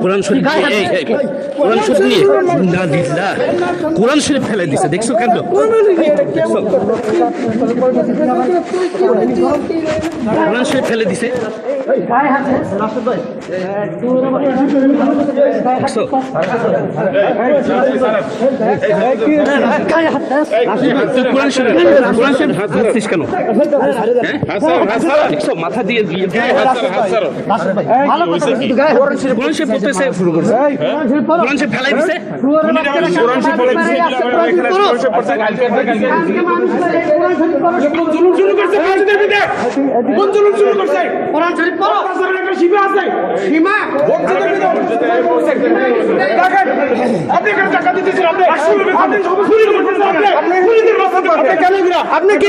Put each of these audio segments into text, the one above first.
কোরআন শরীফ নিয়ে কোরআন শরীফ ফেলে দিছে, দেখছো কেন? কোরআন শরীফ ফেলে দিছে, কোরআন শরীফ হাসছিস কেন? দেখছো মাথা দিয়ে কোরআন শরীফ পড়তেছে শুরু করছে, কোরআন শরীফ ফেলাই দিছে। আপনি কি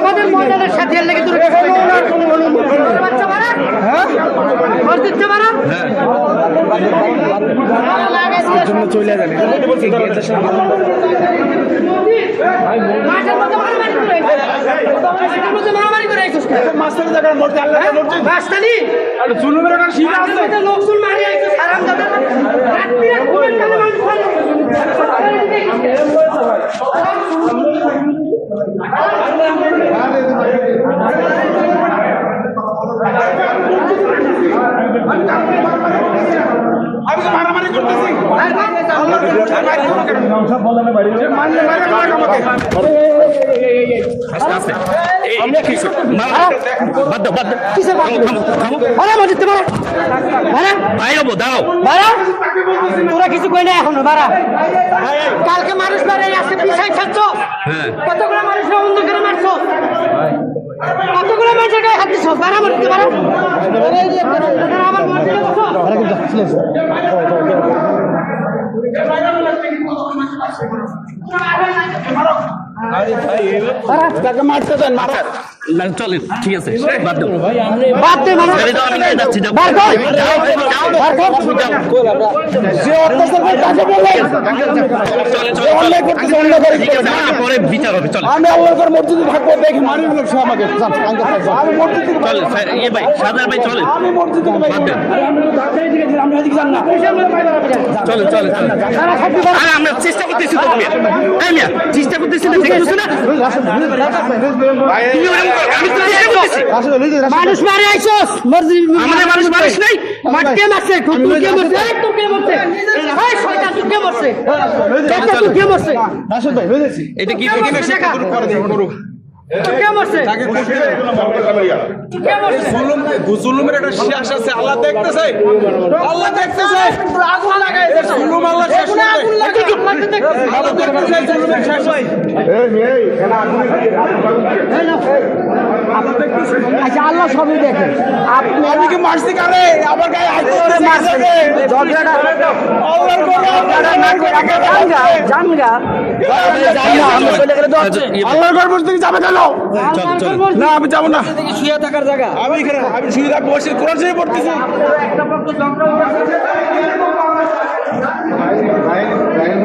আমাদের ময়দানের সাথে চলে যাবে মারামারি করতেছি তোরা কিছু কই না এখনো মারা কালকে মানুষ মারে আজকে পিছাই খাচ্ছ কতগুলো মানুষ অন্ধকারে মারছো কতগুলো মানুষের গায়ে হাত দিচ্ছ মারা মারতে পারো আমার মারতে দেন চলেন, ঠিক আছে, বাদ দেন পরে বিচার হবে। চল আমি আল্লাহর মসজিদে থাকবো, দেখি মারি লোক সে আমাকে সাদার ভাই চলেন, চলেন চলেন আমরা চেষ্টা করতেছি তো চেষ্টা করতেছি না, দেখতেছো না মানুষ মারে আইছস আমাদের মানুষ মারিস নাই মারতে মারছে কে মরছে তো কে মরছে এই শয়তান তো কে মরছে তো কে মরছে রাশেদ ভাই হয়েছে এটা কি শুরু করে দেব করুক কে মরছে কে মরছে জুলুমের একটা শেষ আছে, আল্লাহ দেখতেছে আগুন লাগাইছে জুলুম আল্লাহ শেষ করে আগুন লাগাইছে আল্লাহ দেখতেছে জুলুমের শেষ হয় এই এনা আগুন আচ্ছা আল্লাহ সবই দেখে। আপনি কি মারছি কারে আবার গায়ে হাত দিয়ে মারছে ঝগড়াটা আল্লাহর কথা না করে জানগা আল্লাহর ঘর বসে যাবে কেন? না আমি যাবো না, শুয়ে থাকার জায়গা আমি শুয়ে থাকবো, কোরআন শরীফ পড়তেছি।